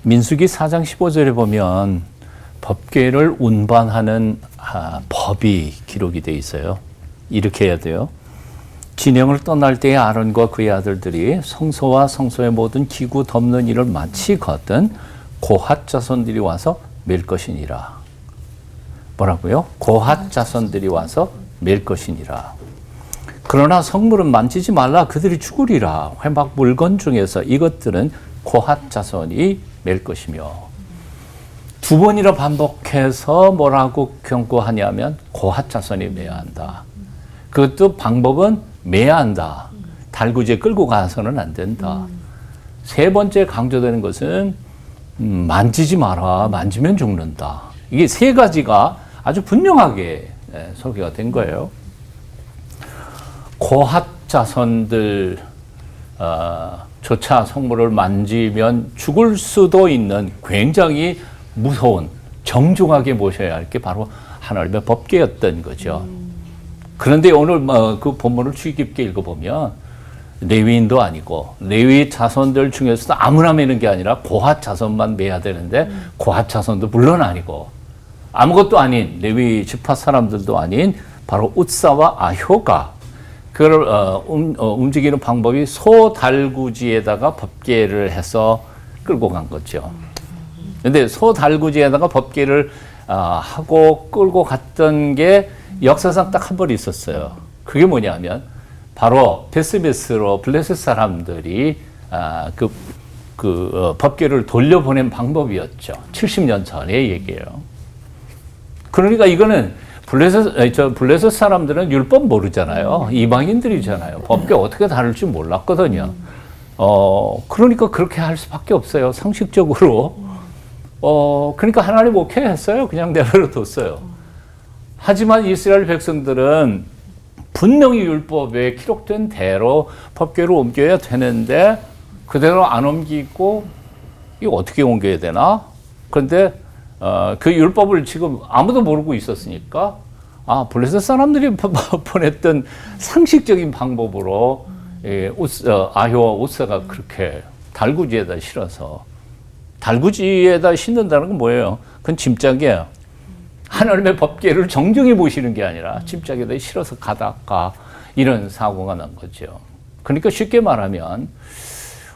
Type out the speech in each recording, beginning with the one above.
민수기 4장 15절에 보면 법궤를 운반하는 법이 기록이 되어 있어요. 이렇게 해야 돼요. 진영을 떠날 때에 아론과 그의 아들들이 성소와 성소의 모든 기구 덮는 일을 마치거든 고핫 자손들이 와서 맬 것이니라. 뭐라고요? 고핫 자손들이 와서 맬 것이니라. 그러나 성물은 만지지 말라. 그들이 죽으리라. 회막 물건 중에서 이것들은 고핫 자손이 맬 것이며. 두 번이나 반복해서 뭐라고 경고하냐면 고핫 자손이 매야 한다. 그것도 방법은 매야 한다. 달구지에 끌고 가서는 안 된다. 세 번째 강조되는 것은 만지지 마라. 만지면 죽는다. 이게 세 가지가 아주 분명하게 설계가 된 거예요. 고핫 자손들 조차 성물을 만지면 죽을 수도 있는 굉장히 무서운 정중하게 모셔야 할 게 바로 하나님의 법궤였던 거죠. 그런데 오늘 그 본문을 주의 깊게 읽어보면 레위인도 아니고 레위 자손들 중에서도 아무나 매는 게 아니라 고핫 자손만 매야 되는데 고핫 자손도 물론 아니고 아무것도 아닌 레위 지파 사람들도 아닌 바로 웃사와 아효가 그걸 움직이는 방법이 소 달구지에다가 법궤를 해서 끌고 간 거죠. 근데 소 달구지에다가 법궤를 하고 끌고 갔던 게 역사상 딱 한 번 있었어요. 그게 뭐냐면 바로 베스베스로 블레셋 사람들이 법궤를 돌려보낸 방법이었죠. 70년 전의 얘기예요. 그러니까 이거는 블레셋 사람들은 율법 모르잖아요. 이방인들이잖아요. 법궤 어떻게 다룰지 몰랐거든요. 그러니까 그렇게 할 수밖에 없어요. 상식적으로. 그러니까 하나님 오케이 했어요. 그냥 내버려 뒀어요. 하지만 이스라엘 백성들은 분명히 율법에 기록된 대로 법궤로 옮겨야 되는데 그대로 안 옮기고 이거 어떻게 옮겨야 되나? 그런데 그 율법을 지금 아무도 모르고 있었으니까 블레셋 사람들이 보냈던 상식적인 방법으로 아효와 웃사가 그렇게 달구지에다 실어서 달구지에다 신는다는 건 뭐예요? 그건 짐짝이에요. 하나님의 법궤를 정중히 모시는 게 아니라 짐짝에다 실어서 가다가 이런 사고가 난 거죠. 그러니까 쉽게 말하면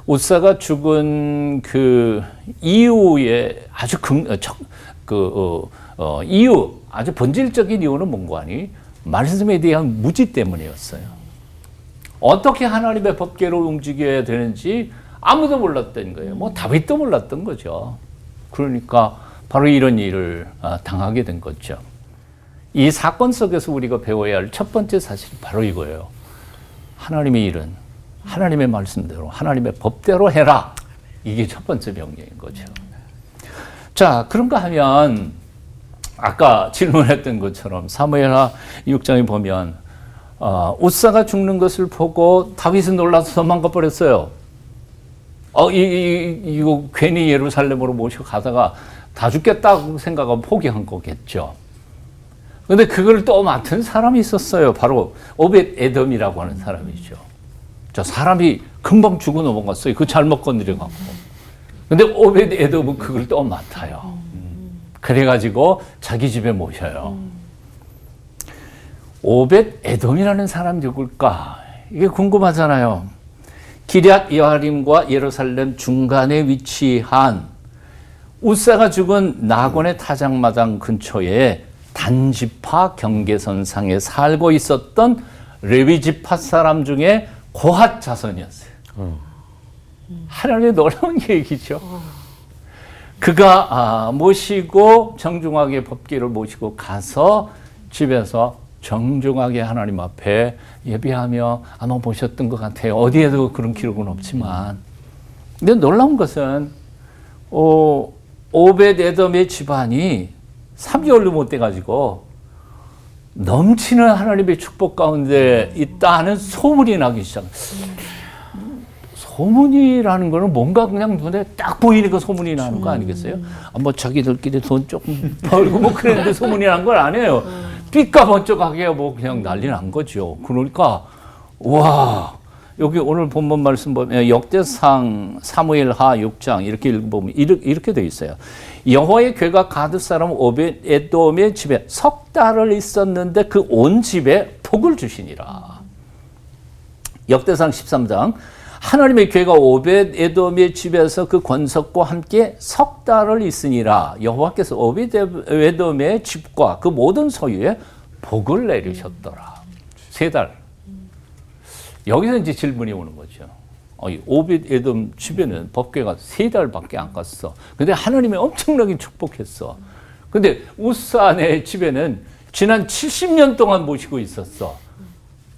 웃사가 죽은 그 이유의 아주 이유, 아주 본질적인 이유는 뭔가 하니 말씀에 대한 무지 때문이었어요. 어떻게 하나님의 법궤를 움직여야 되는지 아무도 몰랐던 거예요. 뭐 다윗도 몰랐던 거죠. 그러니까 바로 이런 일을 당하게 된 거죠. 이 사건 속에서 우리가 배워야 할 첫 번째 사실이 바로 이거예요. 하나님의 일은 하나님의 말씀대로 하나님의 법대로 해라. 이게 첫 번째 명령인 거죠. 자, 그런가 하면 아까 질문했던 것처럼 사무엘하 6장에 보면 웃사가 죽는 것을 보고 다윗은 놀라서 도망가 버렸어요. 이거 괜히 예루살렘으로 모셔가다가 다 죽겠다고 생각하고 포기한 거겠죠. 그런데 그걸 또 맡은 사람이 있었어요. 바로 오벳 에돔이라고 하는 사람이죠. 저 사람이 금방 죽어 넘어갔어요. 그 잘못 건드려갖고. 근데 오벳 에돔은 그걸 또 맡아요. 그래가지고 자기 집에 모셔요. 오벳 에돔이라는 사람이 누굴까? 이게 궁금하잖아요. 기럇 여아림과 예루살렘 중간에 위치한 웃사가 죽은 나곤의 타작마당 근처에 단지파 경계선상에 살고 있었던 레위 지파 사람 중에 고핫 자손이었어요. 하나님의 놀라운 얘기죠. 그가 모시고 정중하게 법궤를 모시고 가서 집에서 정중하게 하나님 앞에 예배하며 아마 보셨던 것 같아요. 어디에도 그런 기록은 없지만. 근데 놀라운 것은 오벳 에돔의 집안이 3개월도 못 돼가지고 넘치는 하나님의 축복 가운데 있다는 소문이 나기 시작했어요. 소문이라는 거는 뭔가 그냥 눈에 딱 보이니까 소문이 나는 거 아니겠어요? 뭐 자기들끼리 돈 조금 벌고 뭐 그랬는데 소문이 난 건 아니에요. 삐까번쩍하게 뭐 그냥 난리 난 거죠. 그러니까 와 여기 오늘 본문 말씀 보면 역대상 사무엘하 6장 이렇게 읽어보면 이렇게 되어 있어요. 여호와의 괴가 가드 사람 오벳에돔의 집에 석 달을 있었는데 그 온 집에 복을 주시니라. 역대상 13장 하나님의 괴가 오벳에돔의 집에서 그 권석과 함께 석 달을 있으니라. 여호와께서 오벳에돔의 집과 그 모든 소유에 복을 내리셨더라. 3달. 여기서 이제 질문이 오는 거죠. 오벳에돔 집에는 법궤가 3달밖에 안 갔어. 근데 하나님이 엄청나게 축복했어. 근데 우사네 집에는 지난 70년 동안 모시고 있었어.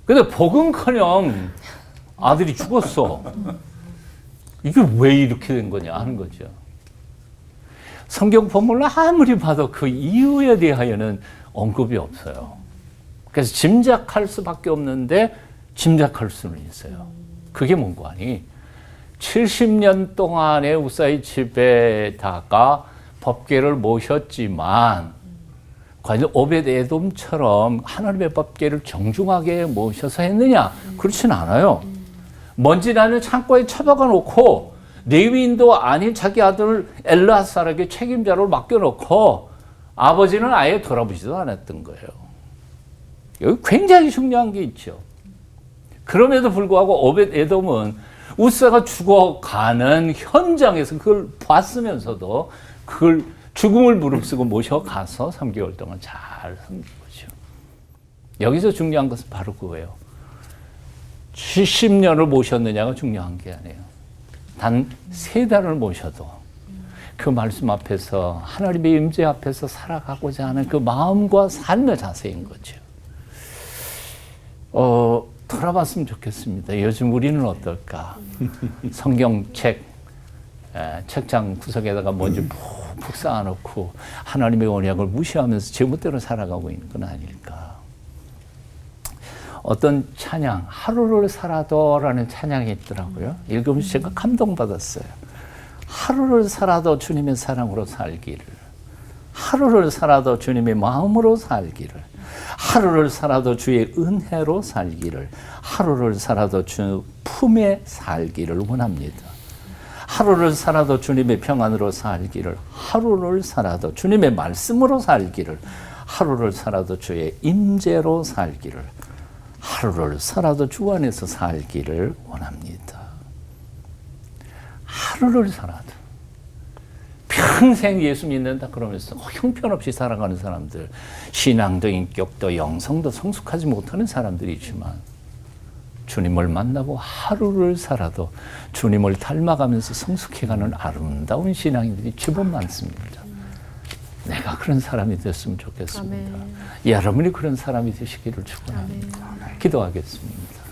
근데 복은커녕 아들이 죽었어. 이게 왜 이렇게 된 거냐 하는 거죠. 성경 본문을 아무리 봐도 그 이유에 대하여는 언급이 없어요. 그래서 짐작할 수밖에 없는데 짐작할 수는 있어요. 그게 뭔가 하니 70년 동안의 우사의 집에다가 법궤를 모셨지만 과연 오벳에돔처럼 하나님의 법궤를 정중하게 모셔서 했느냐? 그렇진 않아요. 먼지 나는 창고에 처박아 놓고 레위인도 아닌 자기 아들 엘르아살에게 책임자로 맡겨놓고 아버지는 아예 돌아보지도 않았던 거예요. 여기 굉장히 중요한 게 있죠. 그럼에도 불구하고 오벳에돔은 우사가 죽어가는 현장에서 그걸 봤으면서도 그걸 죽음을 무릅쓰고 모셔가서 3개월 동안 잘 섬긴 거죠. 여기서 중요한 것은 바로 그거예요. 70년을 모셨느냐가 중요한 게 아니에요. 단 3달을 모셔도 그 말씀 앞에서 하나님의 임재 앞에서 살아가고자 하는 그 마음과 삶의 자세인 거죠. 돌아봤으면 좋겠습니다. 요즘 우리는 어떨까? 성경책 책장 구석에다가 먼지 푹 쌓아놓고 하나님의 언약을 무시하면서 제멋대로 살아가고 있는 건 아닐까? 어떤 찬양, 하루를 살아도라는 찬양이 있더라고요. 읽으면서 제가 감동받았어요. 하루를 살아도 주님의 사랑으로 살기를, 하루를 살아도 주님의 마음으로 살기를, 하루를 살아도 주의 은혜로 살기를, 하루를 살아도 주 품에 살기를 원합니다. 하루를 살아도 주님의 평안으로 살기를, 하루를 살아도 주님의 말씀으로 살기를, 하루를 살아도 주의 임재로 살기를, 하루를 살아도 주 안에서 살기를 원합니다. 하루를 살아도 평생 예수 믿는다 그러면서 형편없이 살아가는 사람들, 신앙도 인격도 영성도 성숙하지 못하는 사람들이 있지만 주님을 만나고 하루를 살아도 주님을 닮아가면서 성숙해가는 아름다운 신앙인들이 제법 많습니다. 내가 그런 사람이 됐으면 좋겠습니다. 아멘. 여러분이 그런 사람이 되시기를 축원합니다. 기도하겠습니다.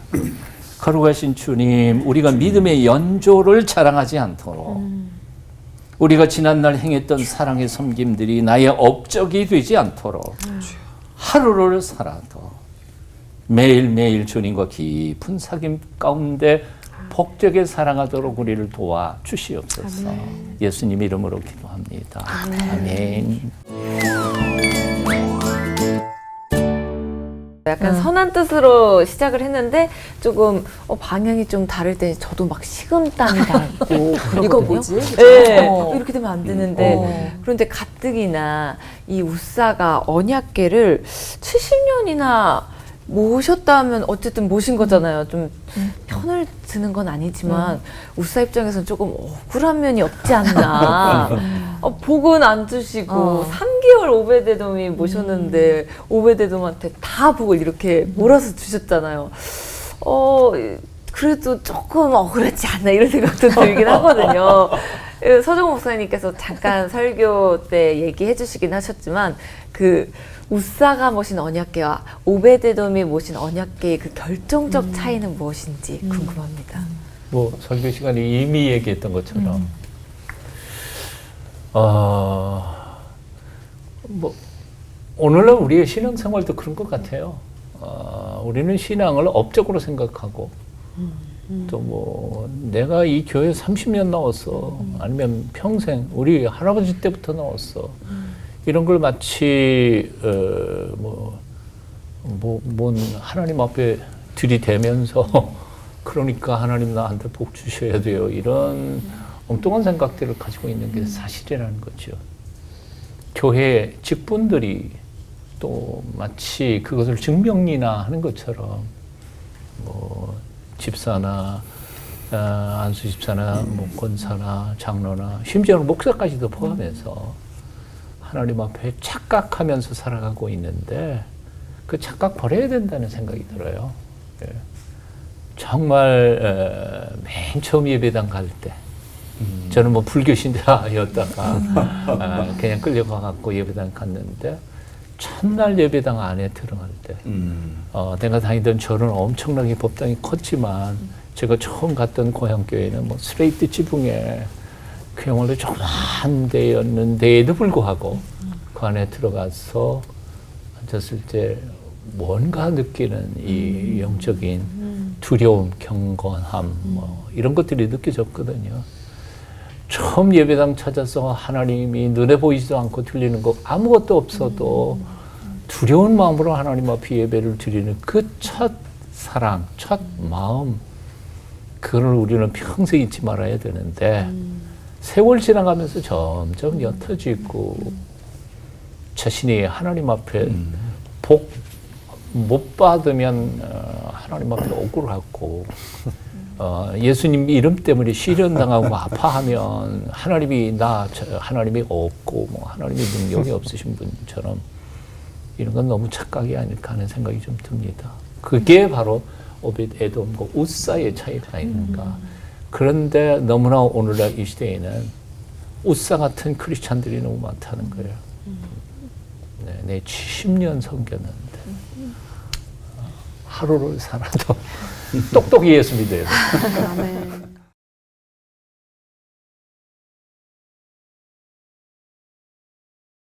거룩하신 주님, 우리가 믿음의 연조를 자랑하지 않도록 우리가 지난날 행했던 사랑의 섬김들이 나의 업적이 되지 않도록 하루를 살아도 매일매일 주님과 깊은 사귐 가운데 복되게 살아가도록 우리를 도와 주시옵소서. 아멘. 예수님 이름으로 기도합니다. 아멘. 약간 선한 뜻으로 시작을 했는데 조금 방향이 좀 다를 때 저도 막 식은땀이 나고 이거 뭐지? 네, 이렇게 되면 안 되는데 그런데 가뜩이나 이 우사가 언약궤를 70년이나 모셨다면 어쨌든 모신 거잖아요. 좀 편을 드는 건 아니지만 우사 입장에서는 조금 억울한 면이 없지 않나. 복은 안 주시고 3개월 오벳에돔이 모셨는데 오벳에돔한테 다 복을 이렇게 몰아서 주셨잖아요. 그래도 조금 억울하지 않나 이런 생각도 들긴 하거든요. 서정호 목사님께서 잠깐 설교 때 얘기해 주시긴 하셨지만 그 우사가 모신 언약궤와 오벳에돔이 모신 언약궤의 그 결정적 차이는 무엇인지 궁금합니다. 뭐 설교 시간에 이미 얘기했던 것처럼 뭐 오늘날 우리의 신앙생활도 그런 것 같아요. 우리는 신앙을 업적으로 생각하고 또 뭐 내가 이 교회 30년 나왔어 아니면 평생 우리 할아버지 때부터 나왔어 이런 걸 마치 뭔 하나님 앞에 들이대면서 그러니까 하나님 나한테 복 주셔야 돼요. 이런 엉뚱한 생각들을 가지고 있는 게 사실이라는 거죠. 교회 직분들이 또 마치 그것을 증명이나 하는 것처럼 뭐 집사나 안수 집사나 뭐 권사나 장로나 심지어는 목사까지도 포함해서 하나님 앞에 착각하면서 살아가고 있는데 그 착각 버려야 된다는 생각이 들어요. 예. 정말 맨 처음 예배당 갈 때 저는 뭐 불교 신자였다가 그냥 끌려가갖고 예배당 갔는데 첫날 예배당 안에 들어갈 때 내가 다니던 절은 엄청나게 법당이 컸지만 제가 처음 갔던 고향교회는 뭐 스레이트 지붕에 그야말로 조그만 데였는데에도 불구하고 그 안에 들어가서 앉았을 때 뭔가 느끼는 이 영적인 두려움, 경건함 뭐 이런 것들이 느껴졌거든요. 처음 예배당 찾아서 하나님이 눈에 보이지도 않고 들리는 것 아무것도 없어도 두려운 마음으로 하나님 앞에 예배를 드리는 그 첫 사랑, 첫 마음 그걸 우리는 평생 잊지 말아야 되는데 세월 지나가면서 점점 옅어지고 자신이 하나님 앞에 복 못 받으면 하나님 앞에 억울하고 예수님 이름 때문에 시련당하고 아파하면 하나님이 없고 뭐 하나님의 능력이 없으신 분처럼 이런 건 너무 착각이 아닐까 하는 생각이 좀 듭니다. 그게 바로 오벳 에돔과 웃사의 차이가 아닌가. 그런데 너무나 오늘날 이 시대에는 웃사 같은 크리스찬들이 너무 많다는 거예요. 네, 내 70년 섬겼는데 하루를 살아도 똑똑히 예수 믿어야 돼. 아멘.